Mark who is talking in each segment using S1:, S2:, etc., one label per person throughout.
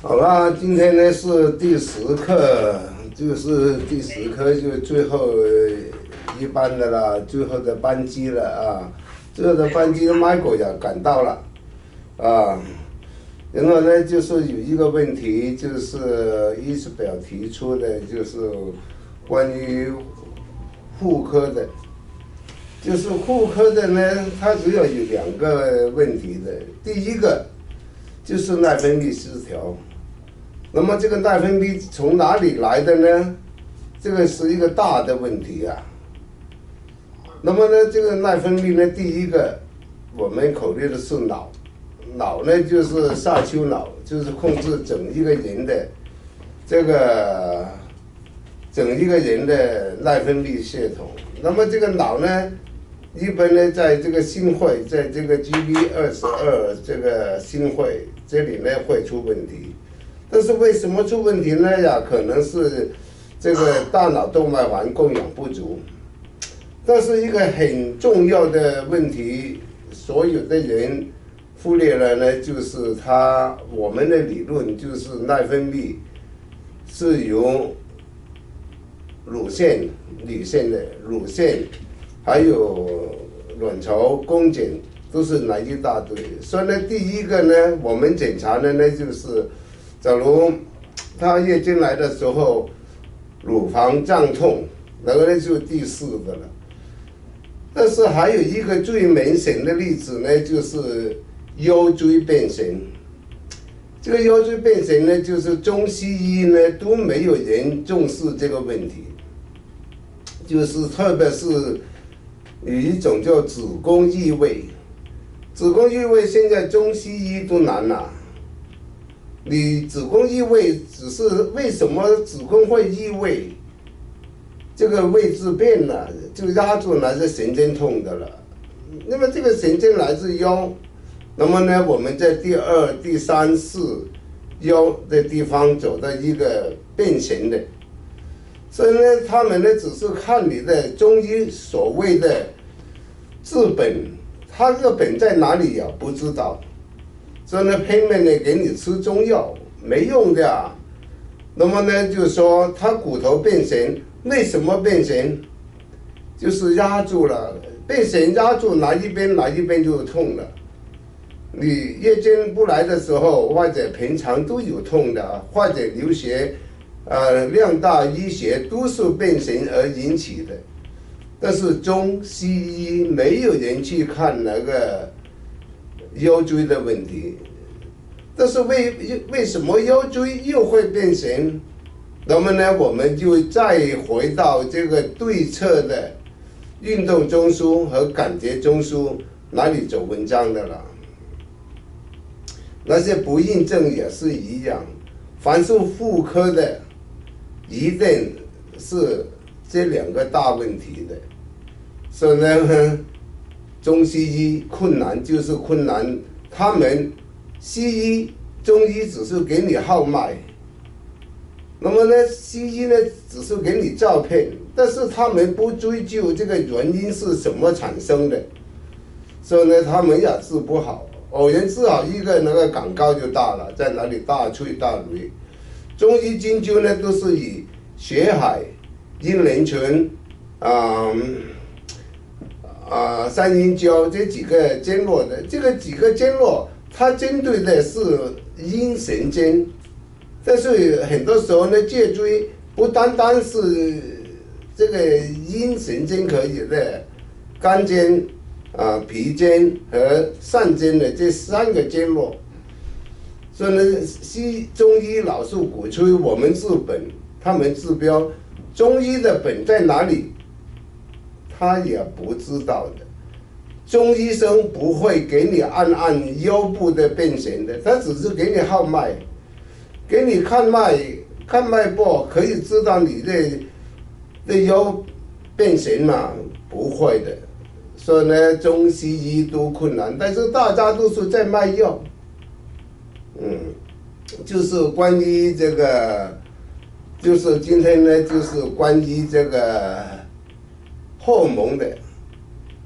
S1: 好了，今天呢是第10课，就是第10课就最后一班的了，最后的班机了啊！最后的班机，Michael 也赶到了啊。然后呢，就是有一个问题，就是伊斯表提出的，就是关于妇科的，就是妇科的呢，它主要有2个问题的。第一个就是内分泌失调。那么这个内分泌从哪里来的呢？这个是一个大的问题啊。那么呢，这个内分泌呢，第一个我们考虑的是脑，脑呢就是下丘脑，就是控制整一个人的内分泌系统。那么这个脑呢，一般呢在这个心会，在这个 GB22这个心会这里呢会出问题。但是为什么出问题呢？可能是这个大脑动脉环供氧不足。但是一个很重要的问题，所有的人忽略了呢，就是我们的理论就是内分泌是由乳腺还有卵巢、宫颈都是来一大堆。所以呢，第一个呢，我们检查的呢就是。假如她月经来的时候，乳房胀痛，那个呢就是第4个了。但是还有一个最明显的例子呢，就是腰椎变形。这个腰椎变形呢，就是中西医呢都没有人重视这个问题，就是特别是有一种叫子宫异位，子宫异位现在中西医都难了。你子宫异位只是为什么子宫会异位？这个位置变了，就压住那些神经痛的了。那么这个神经来自腰，那么呢，我们在第2、第3、4腰的地方走到一个变形的，所以呢，他们呢只是看你的中医所谓的治本，他这个本在哪里呀？不知道。所以呢，拼命的给你吃中药没用的啊。那么呢，就是说他骨头变形，为什么变形？就是压住了，变形压住哪一边就痛了。你月经不来的时候，或者平常都有痛的，或者流血，量大淤血都是变形而引起的。但是中西医没有人去看那个腰椎的问题，但是为什么腰椎又会变形？那么呢，我们就再回到这个对侧的运动中枢和感觉中枢哪里走文章的了。那些不孕症也是一样，凡是妇科的，一定是这2个大问题的。所以呢，中西医困难就是困难，他们西医、中医只是给你号脉，那么呢，西医呢只是给你照片，但是他们不追究这个原因是什么产生的，所以呢，他们也治不好。偶然治好一个，那个感冒就大了，在哪里大吹大擂。中医针灸呢都是以血海、阴陵泉、三阴交这几个经络的，这个几个经络，它针对的是阴神经，但是很多时候呢，脊椎不单单是这个阴神经可以的，肝经、脾经和肾经的这3个经络，所以呢，中医老是鼓吹我们治本，他们治标，中医的本在哪里？他也不知道的，中医生不会给你按腰部的变形的，他只是给你号脉，给你看脉搏，可以知道你的腰变形嘛？不会的。所以呢，中西医都困难，但是大家都是在卖药。就是关于这个，就是今天呢，就是关于这个荷尔蒙的，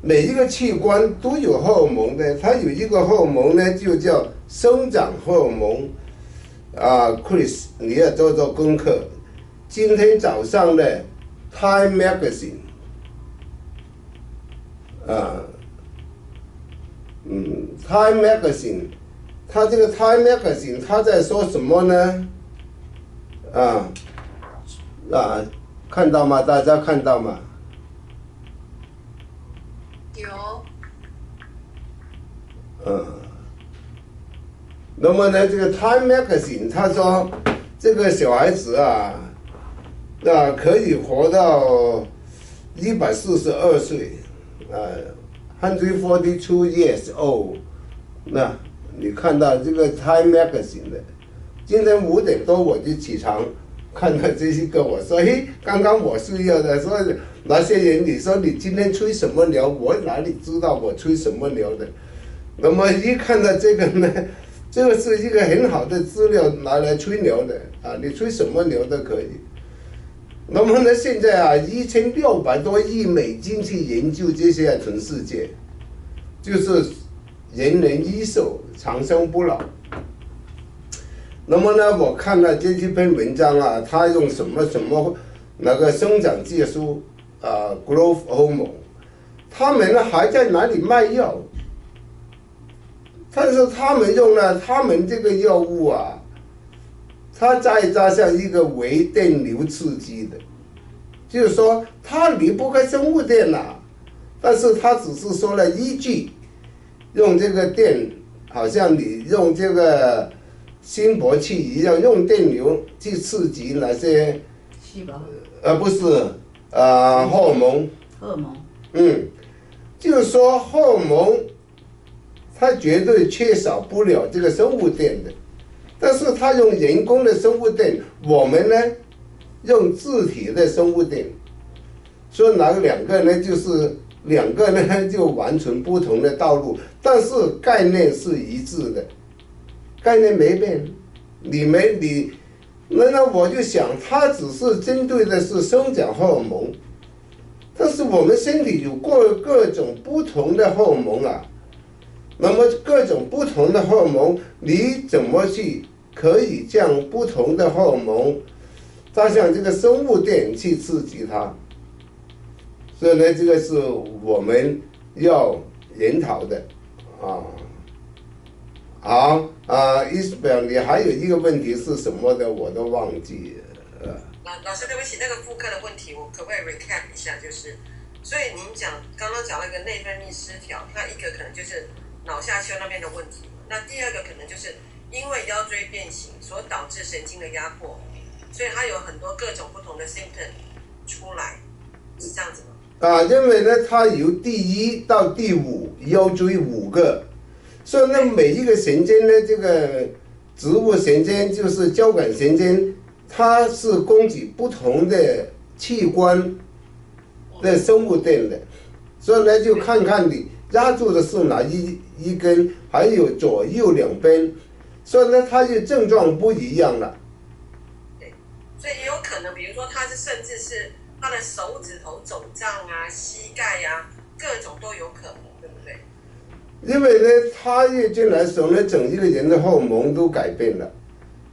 S1: 每一个器官都有荷尔蒙的，它有一个荷尔蒙呢，就叫生长荷尔蒙， Chris， 你要做做功课。今天早上的 Time Magazine， Time Magazine， 它这个 Time Magazine， 它在说什么呢？看到吗？大家看到吗？
S2: 有。
S1: 那么呢，这个 Time Magazine 他说，这个小孩子可以活到142岁，142 years old。那你看到这个 Time Magazine 的，今天5点多我就起床，看到这些个，我说，嘿，刚刚我睡觉的，说那些人，你说你今天吹什么牛？我哪里知道我吹什么牛的？那么一看到这个呢？这个是一个很好的资料拿来吹牛的你吹什么牛都可以。那么呢，现在1600多亿美金去研究这些全世界，就是人人益寿，长生不老。那么呢，我看了这几篇文章他用什么那个生长激素growth hormone， 他们呢还在哪里卖药？但是他们用了他们这个药物它再加上一个微电流刺激的，就是说它离不开生物电但是它只是说了一句，用这个电，好像你用这个心搏器一样，用电流去刺激那些
S3: 细胞，
S1: 不是荷尔蒙，就是说荷尔蒙。它绝对缺少不了这个生物电的，但是它用人工的生物电，我们呢用自体的生物电，所以两个呢就是两个呢就完全不同的道路，但是概念是一致的，概念没变。那我就想，它只是针对的是生长荷尔蒙，但是我们身体有各种不同的荷尔蒙那么各种不同的荷尔蒙，你怎么去可以将不同的荷尔蒙加上这个生物电去刺激它？所以呢，这个是我们要研讨的好Isabel， 你还有一个问题是什么的，我都忘记了。
S2: 老师，对不起，那个妇科的问题，我可不可以 recap 一下？就是，所以您刚刚讲那个内分泌失调，那一个可能就是脑下丘那边的问题，那第二个可能就是因为腰椎变形所导致神经的压迫，所以它有很多各种不同的 symptom 出来，是这样子吗？
S1: 因为呢，它由第1到第5腰椎5个，所以呢，每一个神经呢，这个植物神经就是交感神经，它是供给不同的器官的生物电的，所以呢，就看看你压住的是哪一根，还有左右两边，所以呢，它就症状不一样了。
S2: 对，所以也有可能，比如说它是甚至是他的手指头肿胀膝盖各种都有可能，对不对？
S1: 因为呢，他月经来的时候呢，整一个人的荷尔蒙都改变了，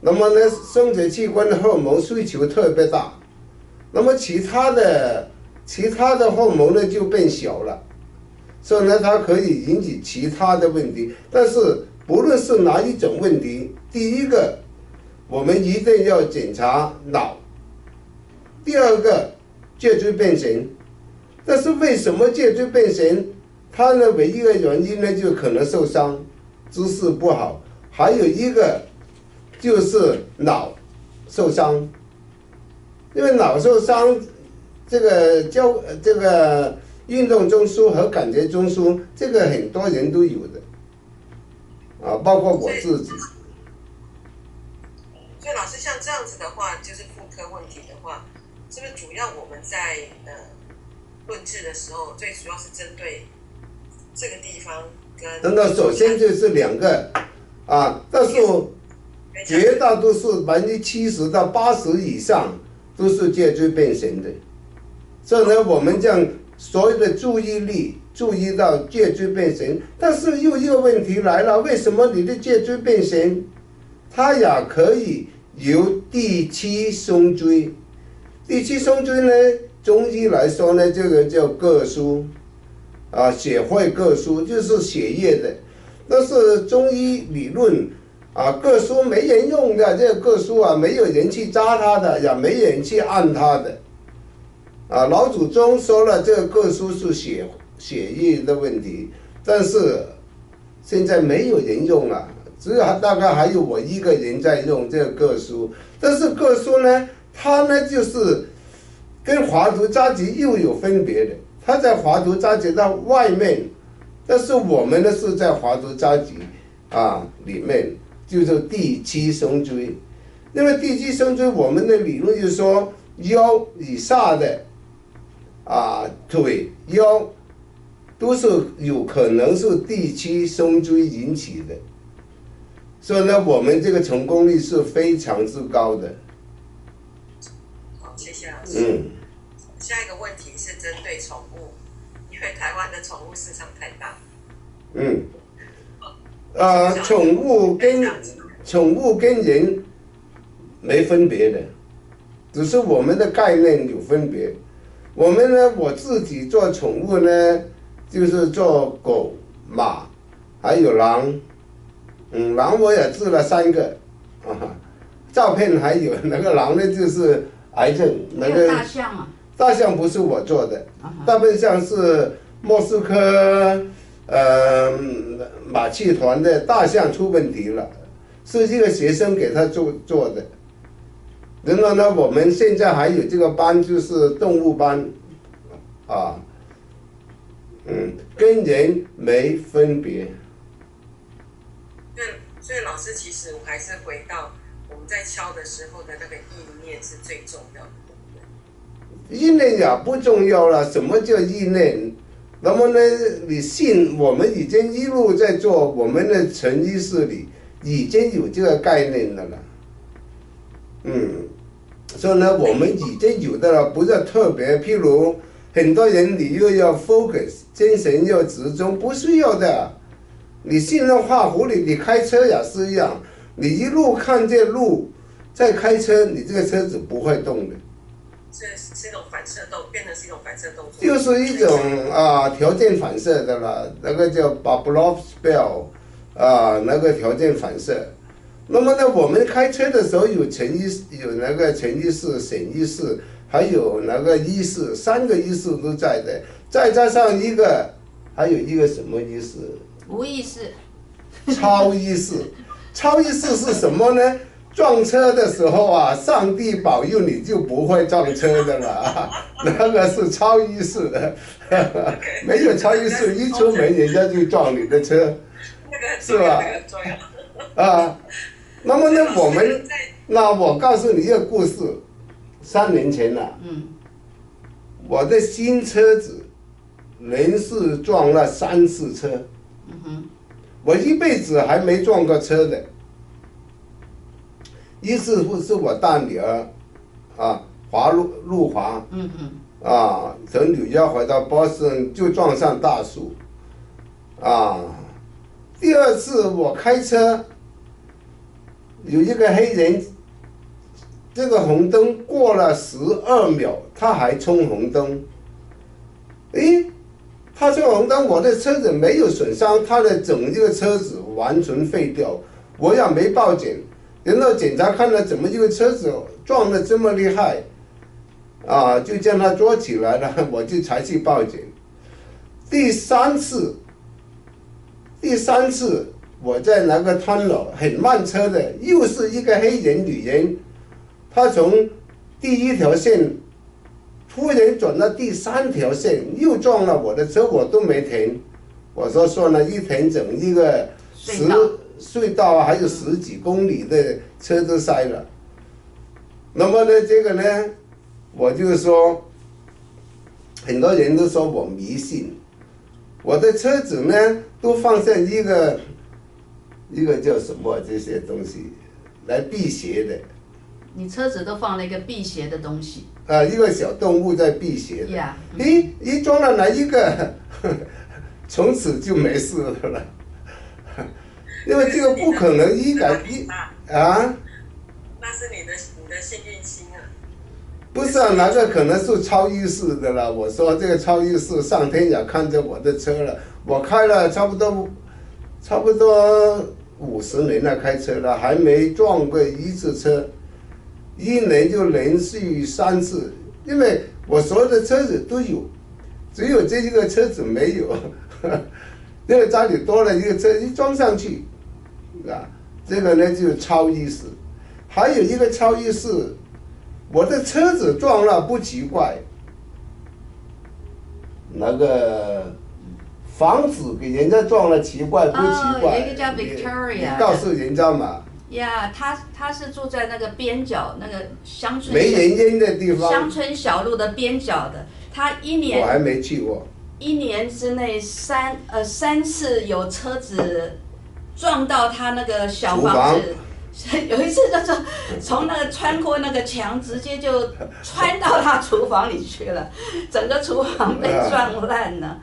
S1: 那么呢，生殖器官的荷尔蒙需求特别大，那么其他的荷尔蒙呢就变小了。所以呢，它可以引起其他的问题，但是不论是哪一种问题，第一个，我们一定要检查脑；第二个，脊椎变形。但是为什么脊椎变形？它的唯一的原因呢，就可能受伤，姿势不好；还有一个就是脑受伤，因为脑受伤，这个运动中枢和感觉中枢，这个很多人都有的，包括我自己。
S2: 所以老师，像这样子的话，就是妇科问题的话，是不是主要我们在论治的时候，最主要是针对这个地方跟？
S1: 那首先就是2个但是绝大多数70%到80%以上都是脊椎变形的，所以呢，我们将所有的注意力注意到脊椎变形，但是又一个问题来了，为什么你的脊椎变形？它也可以由第七胸椎。第七胸椎呢，中医来说呢，这个叫膈腧，血会膈腧就是血液的。但是中医理论膈腧没人用的，这个膈腧没有人去扎它的，也没人去按它的。老祖宗说了，这个膈腧是血液的问题，但是现在没有人用了，只有大概还有我一个人在用这个膈腧。但是膈腧呢，它呢就是跟华佗扎脊又有分别的，它在华佗扎脊的外面，但是我们呢是在华佗扎脊里面，就是第七胸椎。因为第七胸椎，我们的理论就是说腰以下的腿腰都是有可能是第七胸椎引起的，所以呢，我们这个成功率是非常之高的。
S2: 好，谢谢老师。下一个问题是针对宠物，因为台湾的宠物市场太大。宠物跟人没分别的，只是我们的概念有分别。我们呢，我自己做宠物呢，就是做狗、马，还有狼。狼我也治了3个，照片还有那个狼呢，就是癌症。那个
S3: 大象啊？
S1: 大象不是我做的，大笨象是莫斯科马戏团的大象出问题了，是一个学生给他做的。然后呢，我们现在还有这个班，就是动物班，跟人没分别。
S2: 所以老师，其实我还是回到我们在敲的时候的那个意念是最重要的。
S1: 意念也不重要了，什么叫意念？那么呢，你信，我们已经一路在做，我们的潜意识里已经有这个概念的了。所以呢，我们已经有的了，不是特别。譬如很多人，你又要 focus， 精神要集中，不需要的。你信任画符里，你开车也是一样，你一路看这路，再开车，你这个车子不会动的。
S2: 是一种反射动，变成是一种反射动作。
S1: 就是一种条件反射的了，那个叫 Pavlov spell 那个条件反射。那么呢，我们开车的时候有那个潜意识、潜意识，还有那个意识，3个意识都在的，再加上还有一个什么意识？
S3: 无意识。
S1: 超意识。超意识是什么呢？撞车的时候上帝保佑你就不会撞车的了，那个是超意识的。没有超意识，一出门人家就撞你的车，是吧？那么呢，我告诉你一个故事，3年前了，我的新车子连续撞了3次车，我一辈子还没撞过车的。一次是我大女儿，路滑，从纽约回到波士顿就撞上大树，第2次我开车，有一个黑人，这个红灯过了12秒，他还冲红灯，他冲红灯，我的车子没有损伤，他的整个车子完全废掉，我也没报警。然后警察看了怎么一个车子撞得这么厉害，就将他捉起来了，我就才去报警。第三次我在那个川楼很慢车的，又是一个黑人女人，她从第1条线突然转到第3条线，又撞了我的车，我都没停。我说算了，一停整一个隧道还有10几公里的车都塞了。那么呢，这个呢，我就说，很多人都说我迷信，我的车子呢都放上一个叫什么这些东西来辟邪的。
S3: 你车子都放了一个辟邪的东西。
S1: 一个小动物在辟邪的。一装了来一个，从此就没事了。因为这个不可能一改一啊。
S2: 那是你的幸运星啊。
S1: 不是啊，那个可能是超意识的了。我说这个超意识，上天也看着我的车了，我开了差不多50年了，开车了，还没撞过一次车，1年就连续3次，因为我所有的车子都有，只有这一个车子没有，因为家里多了一个车，一装上去，啊，这个呢就是超意识。还有一个超意识，我的车子撞了不奇怪，那个房子给人家撞了奇怪不奇怪？
S3: 有一个叫 Victoria，
S1: 你告诉人家嘛。
S3: 呀，他是住在那个边角那个乡村
S1: 没人烟的地方，
S3: 乡村小路的边角的，他一年
S1: 我还没去过。
S3: 1年之内3次有车子撞到他那个小房子。有一次就是从那个穿过那个墙，直接就穿到他厨房里去了，整个厨房被撞烂了。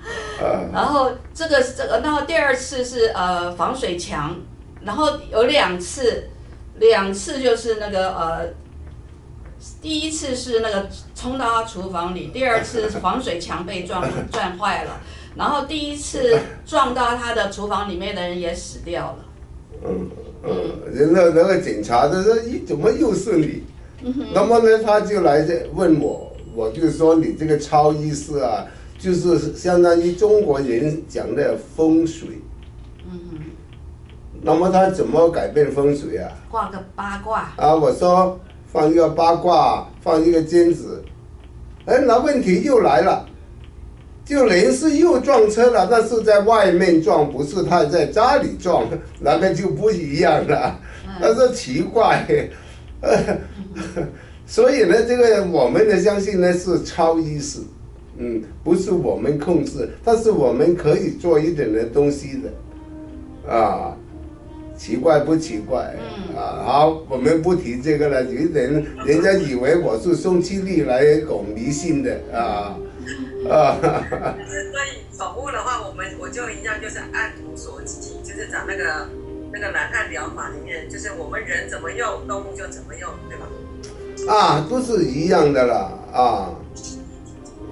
S3: 然后这个，然后第2次是防水墙，然后有2次就是那个第1次是那个冲到他厨房里，第2次防水墙被撞坏了，然后第1次撞到他的厨房里面的人也死掉了。
S1: 那个警察他说：“咦，怎么又是你？”那么呢，他就来问我，我就说：“你这个超意识啊，就是相当于中国人讲的风水。”那么他怎么改变风水啊？
S3: 挂个八卦。
S1: 啊，我说放一个八卦，放一个尖子，哎，那问题又来了。就人是又撞车了，但是在外面撞，不是他在家里撞，那个就不一样了。他说奇怪，所以呢，这个我们的相信呢是超意识，不是我们控制，但是我们可以做一点的东西的，啊，奇怪不奇怪？好，我们不提这个了，有点人家以为我是宋七力来搞迷信的啊。
S2: 所以宠物的话，我就一样，就是按图索骥，就是找那个蓝汉疗法里面，就是我们人怎么用，动物就怎么用，对吧？
S1: 都是一样的啦，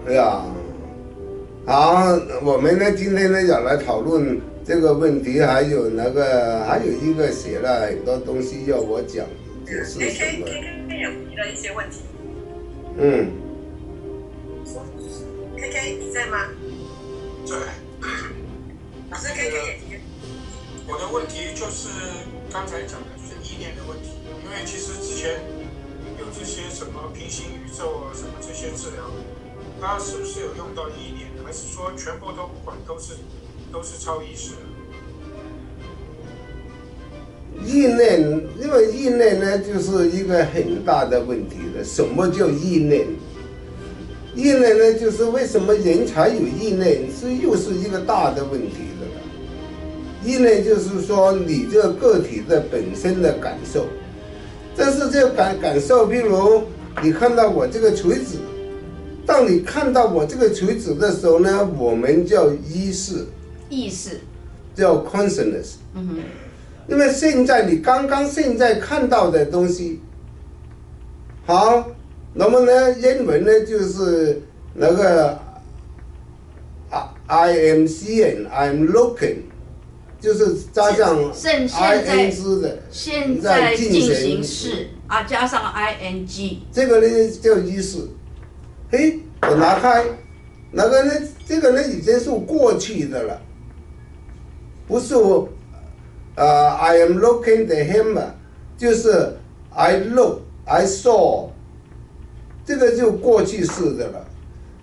S1: 哎呀，好，我们呢今天呢要来讨论这个问题，还有一个写了很多东西要我讲，解释什么。
S2: K 有提了一些问题。KK 你在吗？
S4: 在。
S2: 老师 KK 也提。
S4: 我的问题就是刚才讲的，就是意念的问题。因为其实之前有这些什么平行宇宙啊，什么这些治疗，它是不是有用到意念，还是说全部都不管，都是超意识？
S1: 意念，因为意念呢就是一个很大的问题了。什么叫意念？意念呢，就是为什么人才有意念，又是一个大的问题的了。意念就是说你这个个体的本身的感受，但是这个感受，譬如你看到我这个锤子，当你看到我这个锤子的时候呢，我们叫意识，叫 consciousness。因为你刚刚现在看到的东西，好。那么呢，英文呢就是那个 I am seeing, I'm looking， 就是加上 ing 的，
S3: 现在进行式啊，加上 ing，
S1: 这个呢叫意识。嘿，我拿开，那个呢，这个呢已经是过去的了，不是我I am looking the hammer， 就是 I look, I saw。这个就过去式的了，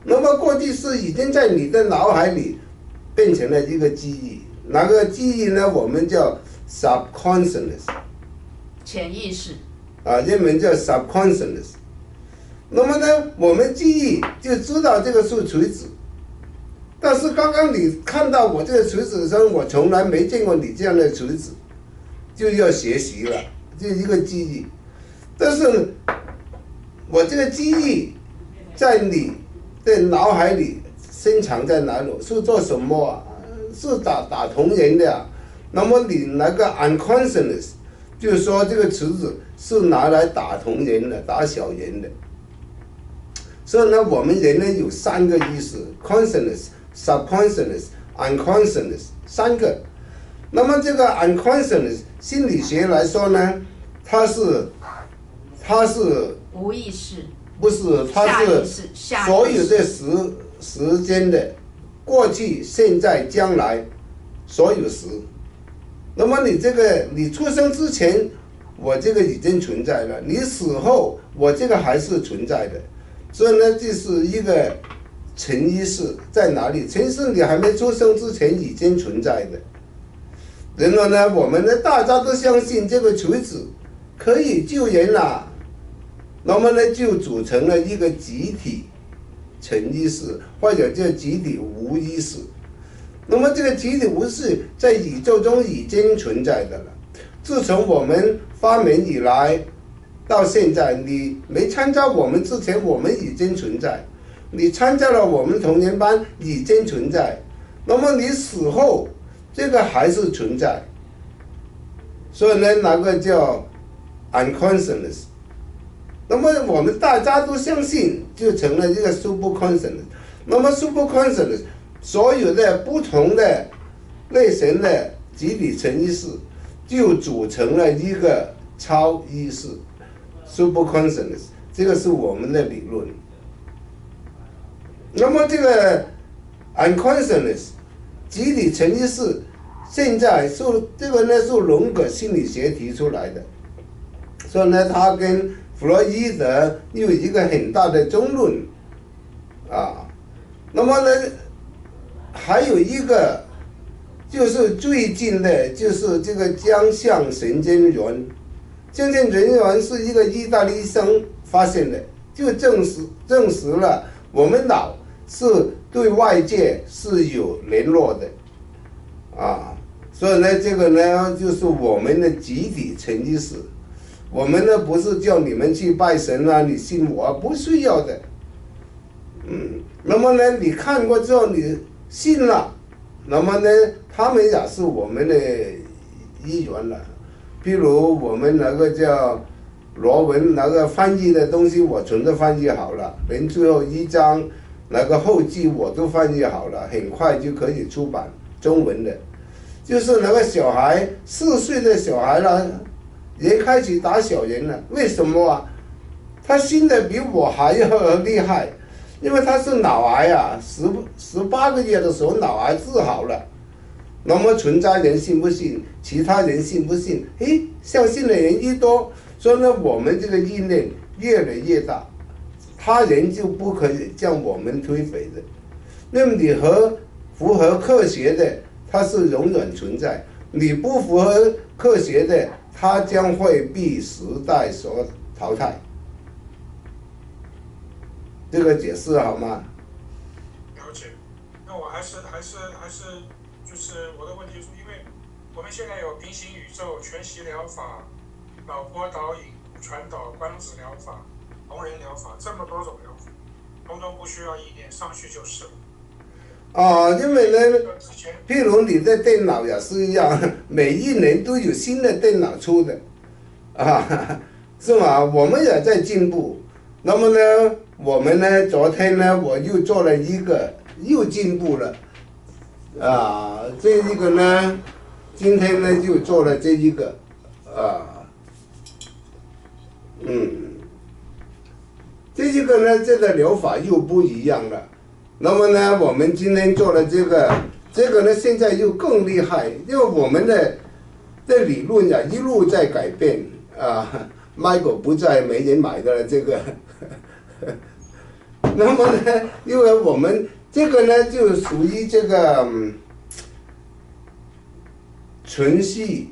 S1: 那么过去式已经在你的脑海里变成了一个记忆，那个记忆呢，我们叫 subconscious，
S3: 潜意识，
S1: 英文叫 subconscious。那么呢，我们记忆就知道这个是锤子，但是刚刚你看到我这个锤子的时候，我从来没见过你这样的锤子，就要学习了，就一个记忆，但是我这个记忆在你的脑海里深藏在哪里？是做什么啊？是打铜人的啊？那么你那个 unconscious， 就是说这个池子是拿来打同人的，打小人的。所以呢，我们人呢有3个意识 ：consciousness、subconscious、unconsciousness 3个。那么这个 unconsciousness 心理学来说呢，它是
S3: 无意识，
S1: 不是，它是所有的时间的过去、现在、将来所有时。那么你出生之前，我这个已经存在了；你死后，我这个还是存在的。所以呢，这是一个潜意识在哪里？潜意识你还没出生之前已经存在的。然后呢，我们呢大家都相信这个锤子可以救人了。那么呢，就组成了一个集体潜意识，或者叫集体无意识。那么这个集体无意识在宇宙中已经存在的了。自从我们发明以来到现在，你没参加我们之前，我们已经存在；你参加了我们童年班，已经存在。那么你死后，这个还是存在。所以呢，那个叫 unconsciousness。那么我们大家都相信，就成了一个 superconsciousness。那么 superconsciousness 所有的不同的类型的集体潜意识，就组成了一个超意识 superconsciousness。这个是我们的理论。那么这个 unconsciousness 集体潜意识，现在是这个呢是荣格心理学提出来的，所以呢，他跟弗洛伊德有一个很大的争论啊。那么呢，还有一个就是最近的，就是这个镜像神经元。镜像神经元是一个意大利医生发现的，就证实了我们脑是对外界是有联络的啊。所以呢，这个呢就是我们的集体潜意识。我们呢不是叫你们去拜神啊，你信我，不需要的。那么呢，你看过之后你信了，那么呢，他们也是我们的一员了。譬如我们那个叫罗文那个翻译的东西，我全都翻译好了，连最后1章那个后记我都翻译好了，很快就可以出版中文的。就是那个小孩4岁的小孩了，也开始打小人了。为什么啊？他信的比我还要厉害，因为他是脑癌啊，18个月的时候脑癌治好了。那么全家人信不信？其他人信不信？相信的人一多，所以呢，我们这个意念越来越大，他人就不可以将我们推翻的。那么你符合科学的，它是永远存在；你不符合科学的，它将会被时代所淘汰。这个解释好吗？
S4: 了解。那我还是就是我的问题是，因为我们现在有平行宇宙、全息疗法、脑波导引、传导、光子疗法、红人疗法，这么多种疗法，通通不需要意念，上去就是了。
S1: 因为呢，譬如你的电脑也是一样，每一年都有新的电脑出的，是吗？我们也在进步。那么呢，我们呢，昨天呢，我又做了一个，又进步了，这一个呢，今天呢就做了这一个，这一个呢，这个疗法又不一样了。那么呢，我们今天做了这个呢，现在又更厉害，因为我们的理论呀一路在改变Michael 不在，没人买的了这个。那么呢，因为我们这个呢就属于这个全息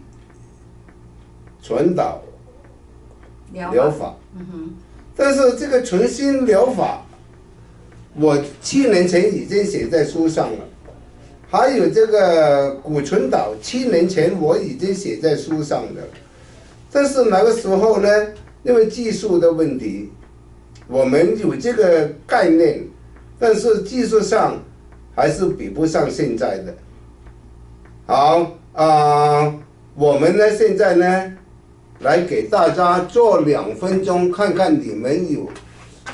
S1: 传导疗法，但是这个全息疗法，我7年前已经写在书上了，还有这个骨传导7年前我已经写在书上了，但是那个时候呢，因为技术的问题，我们有这个概念，但是技术上还是比不上现在的。好我们呢现在呢，来给大家做2分钟，看看你们有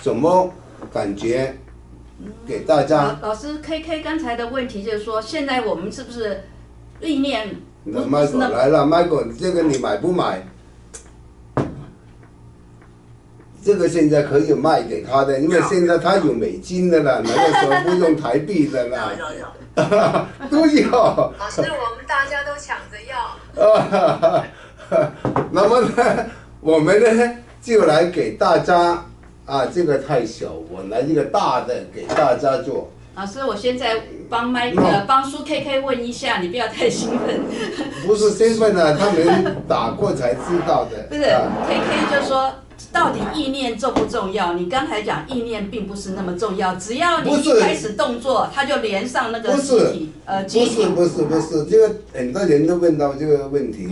S1: 什么感觉，给大家。
S3: 老师 ，KK 刚才的问题就是说，现在我们是不是意念
S1: 那 Michael 来了 ，Michael， 这个你买不买？这个现在可以卖给他的，因为现在他有美金的了，那个时候不用台币的了。
S2: 有。
S1: 都有。
S5: 老师，我们大家都抢着要。
S1: 那么呢，我们呢就来给大家这个太小，我拿一个大的给大家做。
S3: 老师，我现在帮苏 KK 问一下，你不要太兴奋。
S1: 不是兴奋啊，他们打过才知道的。
S3: 不是，KK 就说到底意念重不重要？你刚才讲意念并不是那么重要，只要你一开始动作，它就连上那个集体。
S1: 不是，这个很多人都问到这个问题。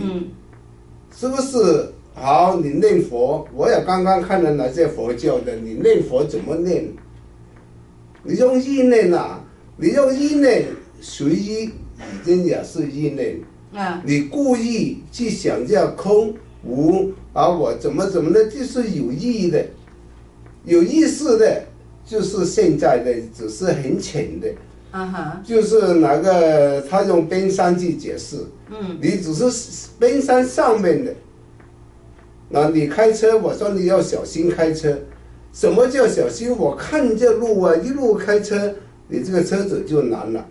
S1: 是不是？好，你念佛，我也刚刚看了那些佛教的，你念佛怎么念？你用意念你用意念随意已经也是意念。你故意去想这空无我怎么的，就是有意义的，有意识的，就是现在的，只是很浅的。就是那个他用冰山去解释。你只是冰山上面的。那你开车，我说你要小心开车。什么叫小心？我看这路一路开车，你这个车子就难了，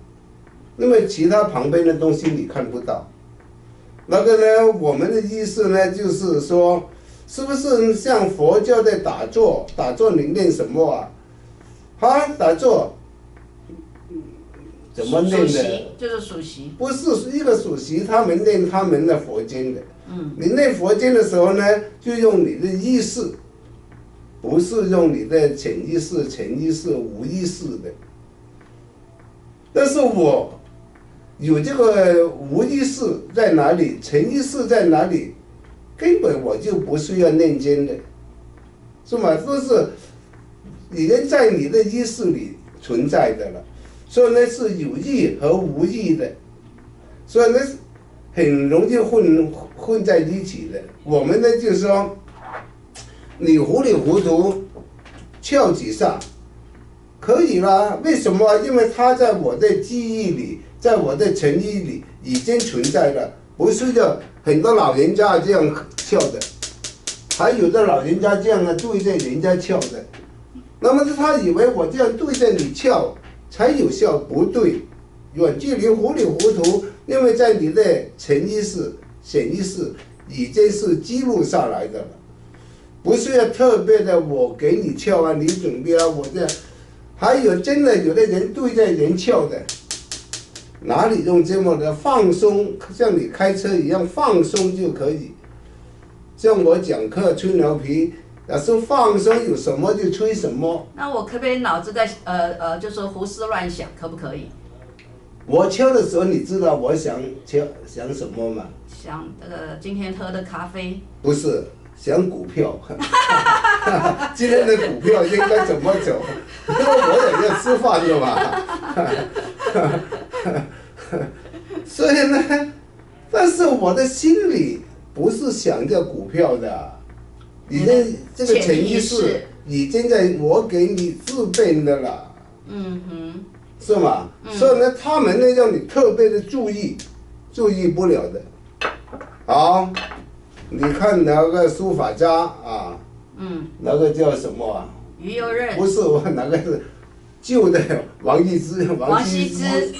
S1: 因为其他旁边的东西你看不到。那个呢，我们的意思呢，就是说，是不是像佛教的打坐？打坐你念什么打坐怎么念的？
S3: 就是数息。不
S1: 是一个数息，他们念他们的佛经的。你念佛经的时候呢，就用你的意识。不是用你的潜意识、潜意识、无意识的，但是我有这个无意识在哪里，潜意识在哪里，根本我就不需要念经的，是吗？都是已经在你的意识里存在的了，所以呢是有意和无意的，所以呢很容易混在一起的。我们呢就是说。你糊里糊涂跳几下可以啦，为什么？因为它在我的记忆里，在我的潜意里已经存在了，不是的很多老人家这样跳的，还有的老人家这样对着人家跳的，那么他以为我这样对着你跳才有效，不对，远距离糊里糊涂，因为在你的潜意识、潜意识已经是记录下来的了。不是要特别的，我给你跳你准备我这样，还有真的有的人对着人跳的，哪里用这么的放松，像你开车一样放松就可以。像我讲课吹牛皮，说放松有什么就吹什么。
S3: 那我可不可以脑子在就是胡思乱想，可不可以？
S1: 我敲的时候，你知道我想什么吗？
S3: 想今天喝的咖啡。
S1: 不是。想股票，今天的股票应该怎么走？因为我也要吃饭的嘛。所以呢，但是我的心里不是想着股票的，你的这个潜意识已经在我给你自备的了。是吗？所以呢，他们呢让你特别的注意不了的。好。你看那个书法家那个叫什么
S3: 于右任。
S1: 不是我那个是旧的王羲之，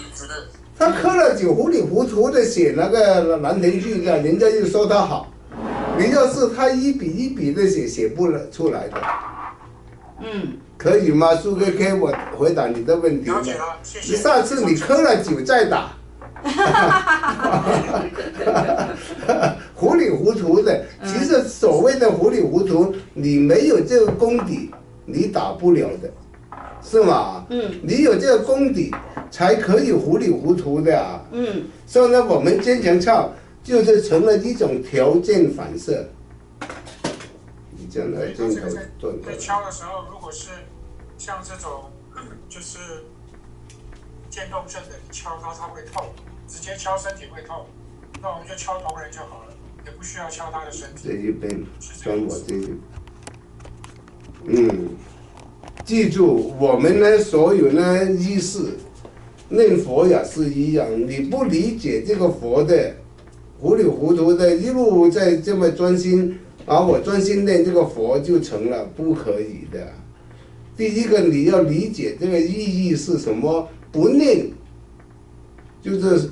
S1: 他刻了酒糊里糊涂的写那个《兰亭序》的，人家又说他好。你要是他一笔一笔的写不出来的。可以吗？苏哥给我回答你的问题吗？你上次你刻了酒再打。糊里糊涂的，其实所谓的糊里糊涂，你没有这个功底，你打不了的，是吗？你有这个功底，才可以糊里糊涂的所以呢，我们经常唱，就是成了一种条件反射。你将来镜头断掉。
S4: 在敲的时候，如果是像这种，就是渐冻症的，你敲它会痛。直接敲身体会痛，那我们就敲同仁就好了，也不需要敲他的身体。
S1: 这一边转
S4: 是这样子。
S1: 我这一边。记住，我们呢所有呢仪式念佛也是一样，你不理解这个佛的，糊里糊涂的一路在这么专心，我专心念这个佛就成了，不可以的。第一个你要理解这个意义是什么，不念，就是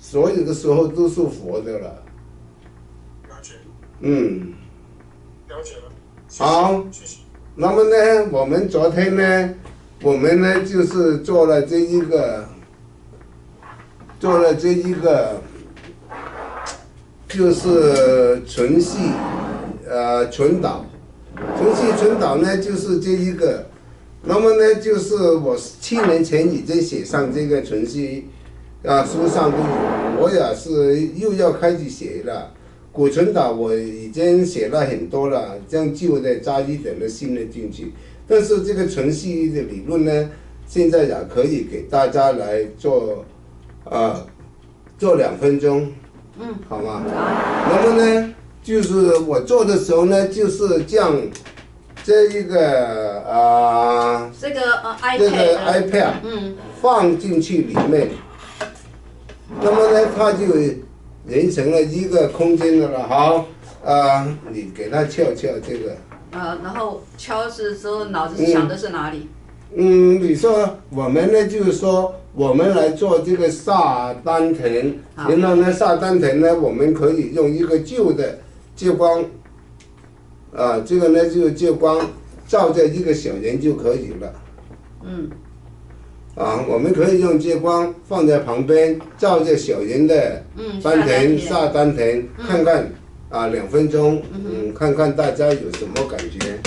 S1: 所有的时候都是佛的了。
S4: 了解。了解了。谢谢
S1: 好。
S4: 谢谢。
S1: 那么呢，我们昨天呢，就是做了这一个，就是纯系存档，纯系存档呢就是这一个，那么呢就是我7年前已经写上这个纯系书上都有，我也是又要开始写了。古存档我已经写了很多了，将旧的加一点的新的进去，但是这个纯系的理论呢，现在也可以给大家来做2分钟，好吗？那么呢，就是我做的时候呢，就是将这一个
S3: 这个
S1: iPad 放进去里面，那么呢，它就连成了一个空间的了。好，你给他敲这个。
S3: 然后敲是说脑子想的是哪里？
S1: 你说我们呢，就是说我们来做这个萨丹田，然后呢，萨丹田呢，我们可以用一个旧的借光，这个呢就借光照在一个小人就可以了。我们可以用借光放在旁边，照着小人的丹田、萨丹田，看看2分钟，看看大家有什么感觉。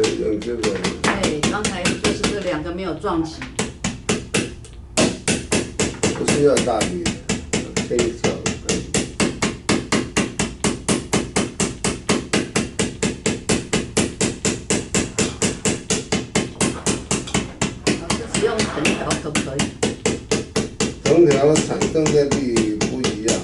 S1: 可以用这个。
S3: 对，刚才就是这2个没有撞齐。
S1: 不是要大力的，可以跳。
S3: 只用藤条可不可以？
S1: 藤条产生的力不一样。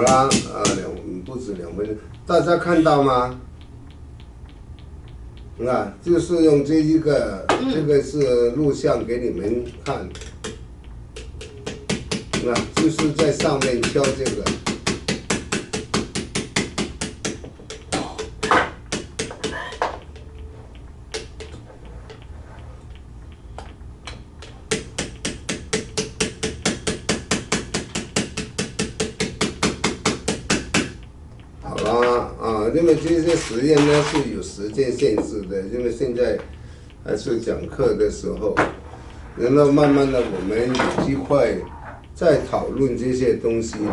S1: 了，不止2分钟，大家看到吗？啊，就是用这一个，这个是录像给你们看。那就是在上面敲这个。好了啊，因为这些实验呢是有时间限制的，因为现在还是讲课的时候，然后慢慢的我们有机会再讨论这些东西的。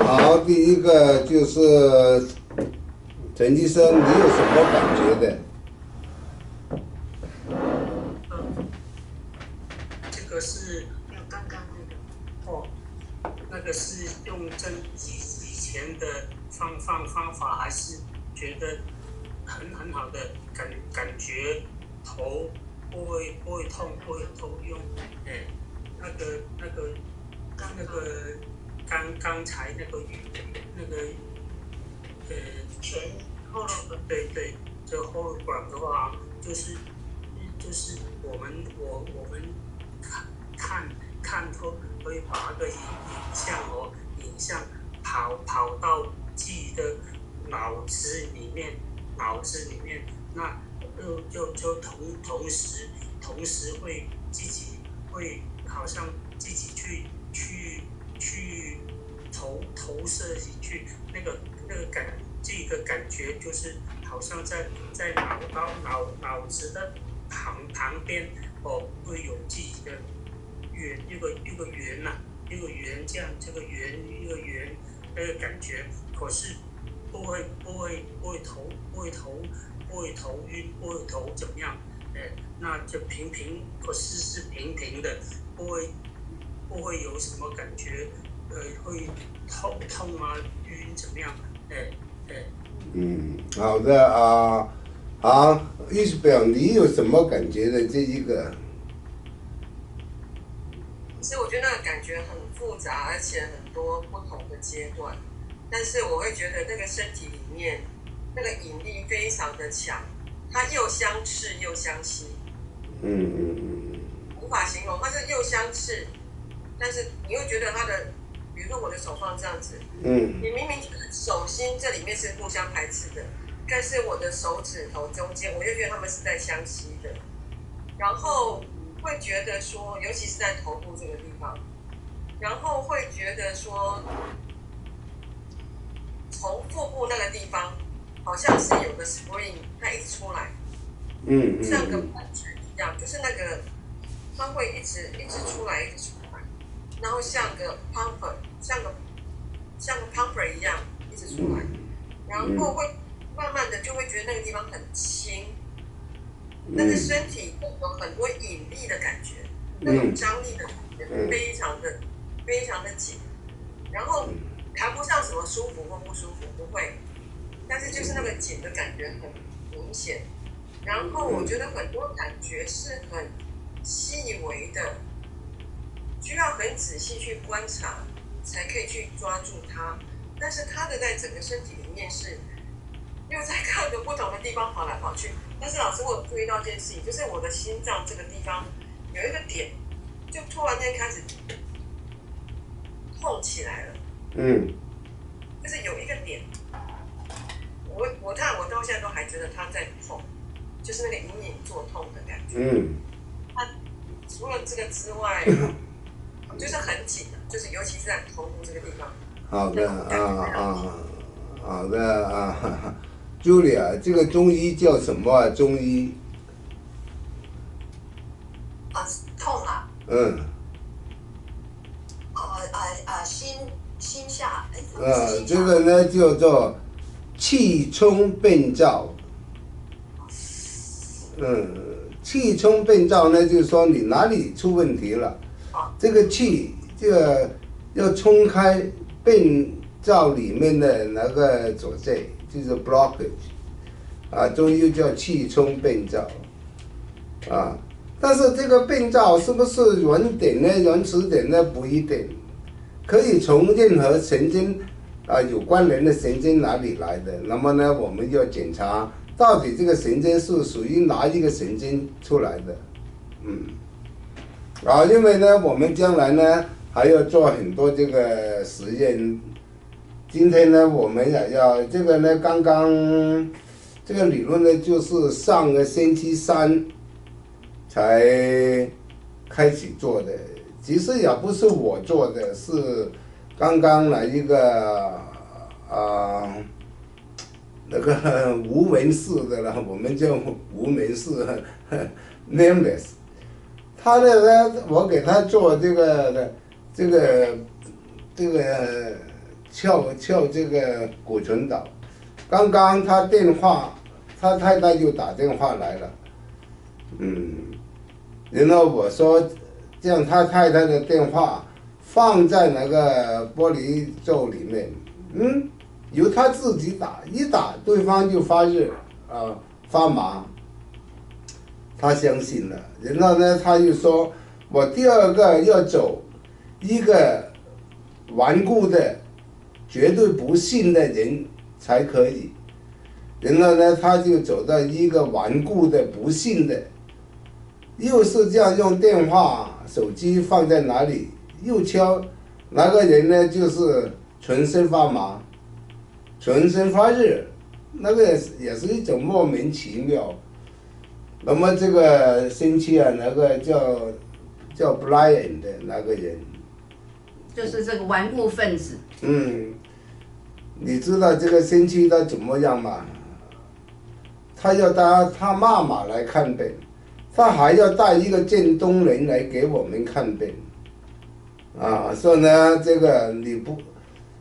S1: 好，第一个就是陈医生，你有什么感觉的？
S4: 这个是刚刚那个哦，那个是用以前的方法，还是觉得很好的感觉头不会痛，不会头晕，刚才那个前后对，这后管的话就是我们看透会把那个影像跑到自己的脑子里面，那就同时会自己会好像自己去投射进去那个这个感觉就是好像在脑子的旁边哦，会有自己的一个圆呐，一个圆这样，这个圆一个圆那个感觉，可是不会头晕，不会头怎么样？那就平，可是是平的，不会有什么感觉，会痛啊，晕怎么样？
S1: 好的啊，好，意思表你有什么感觉的这一个？
S2: 其实我觉得那个感觉很复杂，而且很多不同的阶段。但是我会觉得那个身体里面那个引力非常的强，它又相斥又相吸。无法形容，它是又相斥，但是你又觉得它的，比如说我的手放这样子，你明明就是手心这里面是互相排斥的，但是我的手指头中间，我就觉得它们是在相吸的，然后会觉得说，尤其是在头部这个地方，然后会觉得说，从腹部那个地方，好像是有个 spring， 它一直出来，像个喷泉一样，就是那个它会一直出来，然后像个 pumper， 像个 pumper 一样一直出来，然后会慢慢的就会觉得那个地方很轻，那个身体有很多引力的感觉，那种张力的感觉非常的紧，然后谈不上什么舒服或不舒服，不会，但是就是那个紧的感觉很明显，然后我觉得很多感觉是很细微的，需要很仔细去观察才可以去抓住它，但是它的在整个身体里面是又在各个不同的地方跑来跑去。但是老师，我有注意到一件事情，就是我的心脏这个地方有一个点，就突然间开始痛起来了。就是有一个点，我到现在都还觉得它在痛，就是那个隐隐作痛的感觉。它除了这个之外，就是很紧的，就是尤其是在头部这个地方。
S1: 好的好的Julia， 这个中医叫什么啊？中医？
S5: 痛啊。心下。
S1: 这个呢叫做气冲变燥。气冲变燥呢，就是说你哪里出问题了，这个气这个要冲开变燥里面的那个阻塞，就是 blockage， 中医又叫气冲变燥，但是这个病灶是不是原点呢、原始点呢？不一定，可以从任何神经有关联的神经哪里来的。那么呢，我们要检查到底这个神经是属于哪一个神经出来的。因为呢，我们将来呢还要做很多这个实验。今天呢，我们也要这个呢，刚刚这个理论呢，就是上个星期三才开始做的。其实也不是我做的，是刚刚来一个那个无门氏的了，我们叫无门氏 nameless。他呢，我给他做这个撬这个骨传导。刚刚他太太就打电话来了，然后我说将他太太的电话放在那个玻璃罩里面，由他自己打，一打对方就发热发麻。他相信了，然后呢，他就说我第二个要走一个顽固的、绝对不信的人才可以。然后呢，他就走到一个顽固的、不信的，又是这样用电话、手机放在哪里，又敲那个人呢，就是全身发麻、全身发热，那个也是一种莫名其妙。那么这个星期那个叫 Brian 的那个人，
S3: 就是这个顽固分子。
S1: 你知道这个星期他怎么样吗？他要带他妈妈来看病，他还要带一个渐冻人来给我们看病，所以呢，这个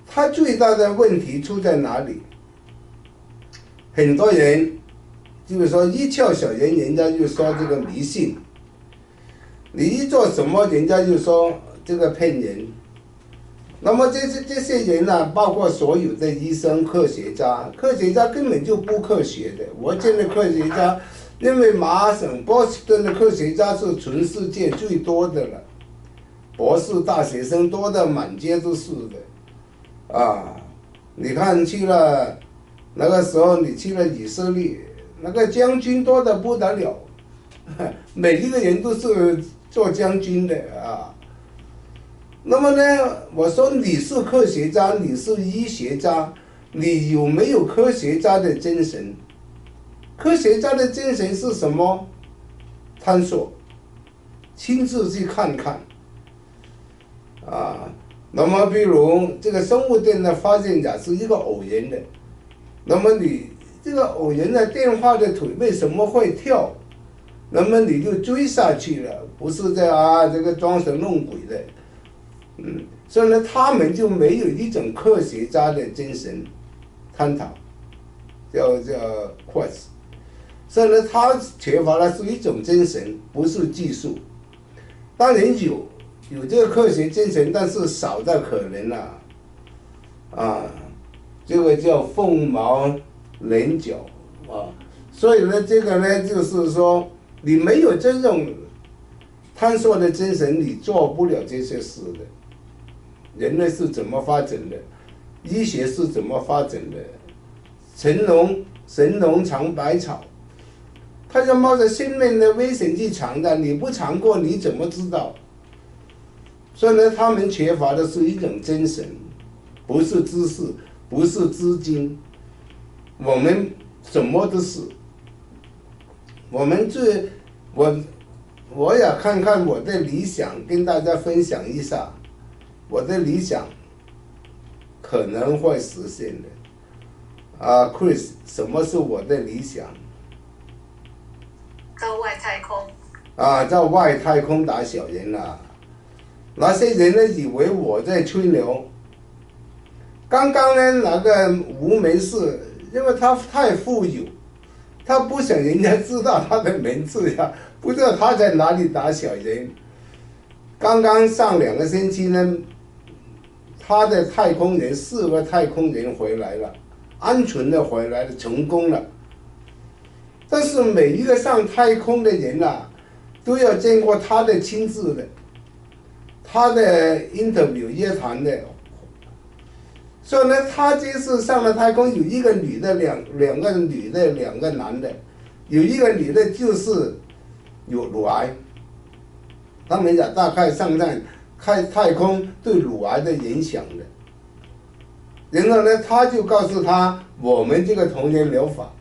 S1: 他最大的问题出在哪里？很多人。就是说，一撬小人，人家就说这个迷信；你一做什么，人家就说这个骗人。那么这些人呢，包括所有的医生、科学家根本就不科学的。我见的科学家，因为麻省波士顿的科学家是全世界最多的了，博士大学生多的满街都是的。你看去了那个时候，你去了以色列。那个将军多得不得了，每一个人都是做将军的那么呢，我说你是科学家，你是医学家，你有没有科学家的精神？科学家的精神是什么？探索，亲自去看看那么比如这个生物电的发现者是一个偶然的，那么你这个偶然的电话的腿为什么会跳？那么你就追下去了，不是这个装神弄鬼的。所以呢，他们就没有一种科学家的精神探讨，叫 quest。所以呢，他缺乏的是一种精神，不是技术。当然有这个科学精神，但是少的可能这个叫凤毛麟角所以呢，这个呢，就是说你没有这种探索的精神，你做不了这些事的。人类是怎么发展的？医学是怎么发展的？神农尝百草，他就冒着生命的危险去尝的，你不尝过你怎么知道？所以呢，他们缺乏的是一种精神，不是知识，不是资金。我们什么都是。我也看看我的理想，跟大家分享一下。我的理想可能会实现的。Chris， 什么是我的理想？
S5: 到外太空。
S1: 在外太空打小人那些人呢，以为我在吹牛。刚刚呢，那个吴门氏，因为他太富有，他不想人家知道他的名字不知道他在哪里打小人。刚刚上2个星期呢，他的太空人4个太空人回来了，安全的回来了，成功了。但是每一个上太空的人都要经过他的亲自的，他的 interview 约谈的。所以呢，他这次上了太空，有一个女的，两个女的，两个男的，有一个女的就是有乳癌。他们讲大概上太空对乳癌的影响的。然后呢，他就告诉他，我们这个童年疗法，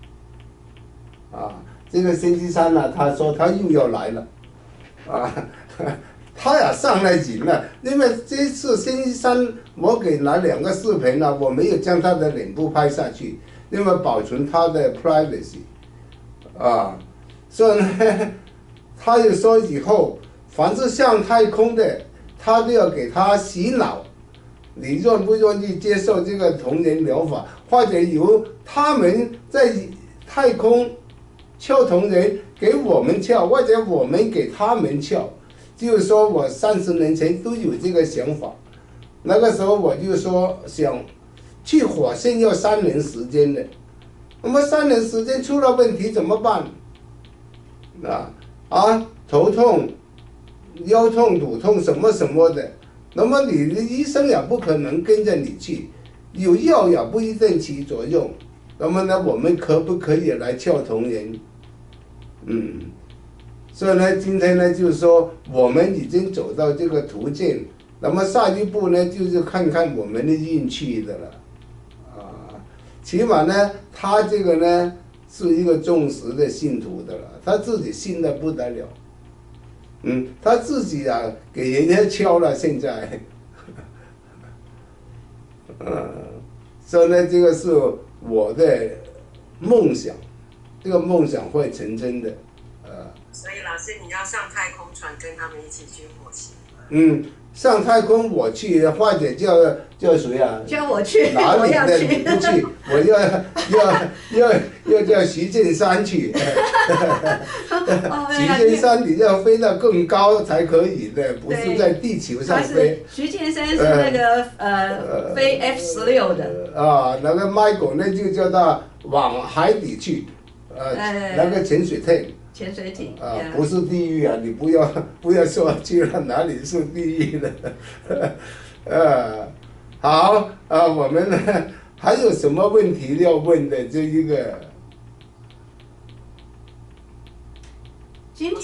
S1: 这个星期三呢，他说他又要来了，他也上来瘾了，因为这次星期三我给拿2个视频了，我没有将他的脸部拍下去，因为保存他的 privacy，所以呢，他就说以后凡是上太空的，他都要给他洗脑，你愿不愿意接受这个童年疗法，或者由他们在太空敲童人给我们敲，或者我们给他们敲。就是说我30年前都有这个想法，那个时候我就说想去火星要3年时间的，那么3年时间出了问题怎么办？头痛、腰痛、肚痛什么什么的，那么你的医生也不可能跟着你去，有药也不一定起作用，那么呢，我们可不可以来敲童人？所以呢，今天呢，就是说我们已经走到这个途径，那么下一步呢，就是看看我们的运气的了，起码呢，他这个呢是一个忠实的信徒的了，他自己信得不得了，他自己给人家敲了现在，所以呢，这个是我的梦想，这个梦想会成真的。
S2: 所以老师，你要上太空船跟他们一起去火星？
S1: 上太空我去，或者叫谁啊？
S3: 叫我去，
S1: 哪里的
S3: 我要去。
S1: 你不去，我要叫徐建山去。徐建山你要飞到更高才可以的，不是在地球上飞。
S3: 徐建山是那个飞 F16的。
S1: 那个 Michael 呢就叫他往海底去，那个潜水艇。
S3: 潜水艇
S1: 不是地狱啊！你不要说去了哪里是地狱了，好我们呢还有什么问题要问的？这一个，
S3: 今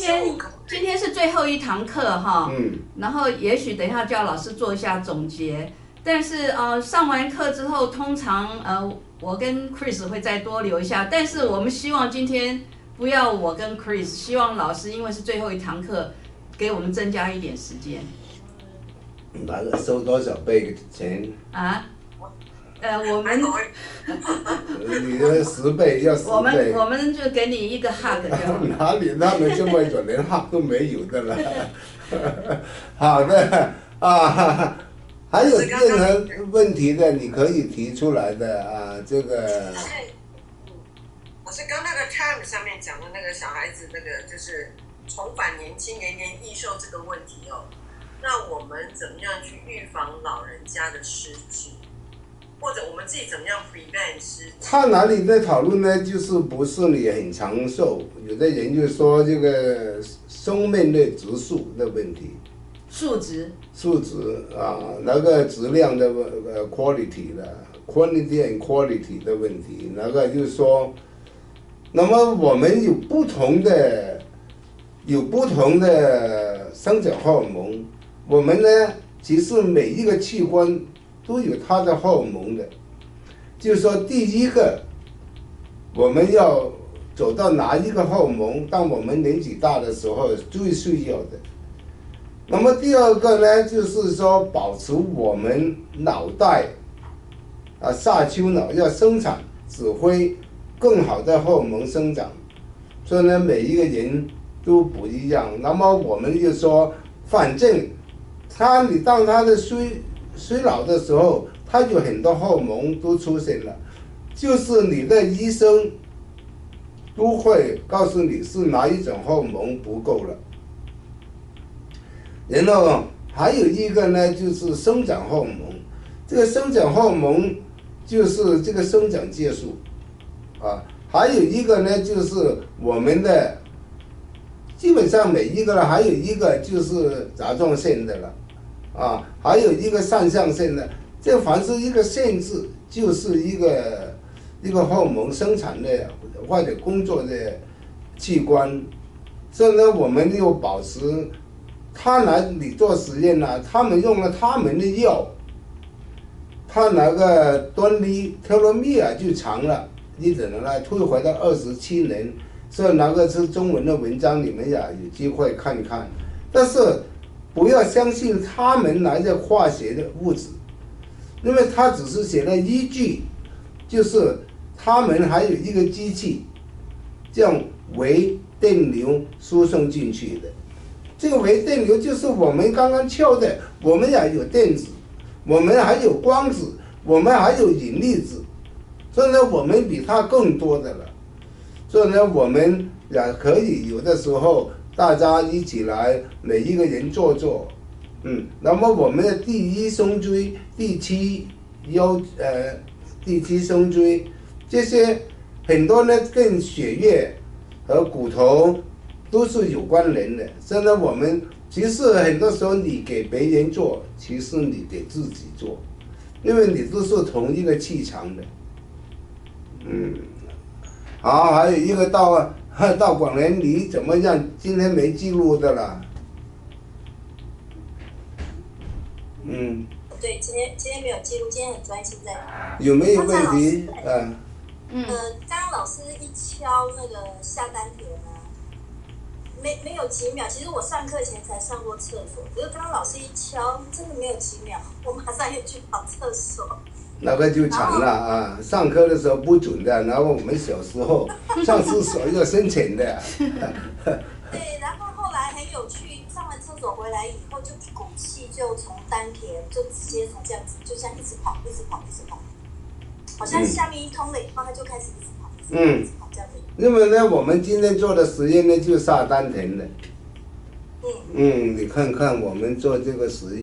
S3: 天是最后一堂课哈，然后也许等一下叫老师做一下总结，但是上完课之后，通常我跟 Chris 会再多留一下，但是我们希望今天。不要我跟 Chris， 希望老师因为是最后一堂课，给我们增加一点时间。
S1: 哪个收多少倍钱？
S3: 我们
S1: 你的10倍要10倍。
S3: 我们就给你一个 hug 就好。
S1: 哪里那么这么远，连 hug 都没有的了。好的还有任何问题的，你可以提出来的这个。
S2: 老师刚那个 Time 上面讲的那个小孩子那个就是重返年轻、延年益寿这个问题那我们怎么样去预防老人家的失智，或者我们自己怎么样 prevent 失智？
S1: 他哪里在讨论呢？就是不是你很长寿，有的人就说这个生命的质数的问题。
S3: 数值
S1: 那个质量的quality 的 quantity and quality 的问题，那个就是说。那么我们有不同的生长荷尔蒙，我们呢其实每一个器官都有它的荷尔蒙的，就是说第一个我们要走到哪一个荷尔蒙，当我们年纪大的时候最需要的。那么第二个呢，就是说保持我们脑袋下丘脑要生产指挥。更好的荷尔蒙生长，所以呢，每一个人都不一样。那么我们就说，反正你当他的衰老的时候，他有很多荷尔蒙都出现了，就是你的医生都会告诉你是哪一种荷尔蒙不够了。然后还有一个呢，就是生长荷尔蒙。这个生长荷尔蒙就是这个生长激素。还有一个呢，就是我们的基本上每一个了，还有一个就是甲状腺的了，啊，还有一个上象腺的。这凡是一个腺质，就是一个荷尔蒙生产的或者工作的器官。所以呢，我们又保持他来你做实验呢，他们用了他们的药，他那个端粒特洛米尔就长了，你只能来退回到27年。所以那个是中文的文章，你们呀有机会看看。但是不要相信他们来的化学的物质，因为他只是写了依据，就是他们还有一个机器，将微电流输送进去的。这个微电流就是我们刚刚敲的，我们也有电子，我们还有光子，我们还有引力子，所以呢，我们比它更多的了。所以呢，我们也可以有的时候大家一起来，每一个人做做，那么我们的第一胸椎、第七胸椎这些很多呢跟血液和骨头都是有关联的。所以呢，我们其实很多时候你给别人做，其实你给自己做，因为你都是同一个气场的，好，还有一个到广联里怎么样？今天没记录的了。
S6: 对，今天没有记录，今天很专心在。
S1: 有没有问题？
S6: 刚刚老师一敲那个下丹田啊，没有几秒。其实我上课前才上过厕所，可是刚刚老师一敲，真的没有几秒，我马上又去跑厕所。
S1: 那个就惨了啊！上课的时候不准的，然后我们小时候上厕所要申请的。
S6: 对，然后后来很有趣，上完厕所回来以后，就一股气就从丹田就直接从这样子，就这样一直跑，好像下面一通了以后，它就开始一直跑，一直跑这样子。
S1: 因为呢，我们今天做的实验呢，就下丹田的。你看看我们做这个实验。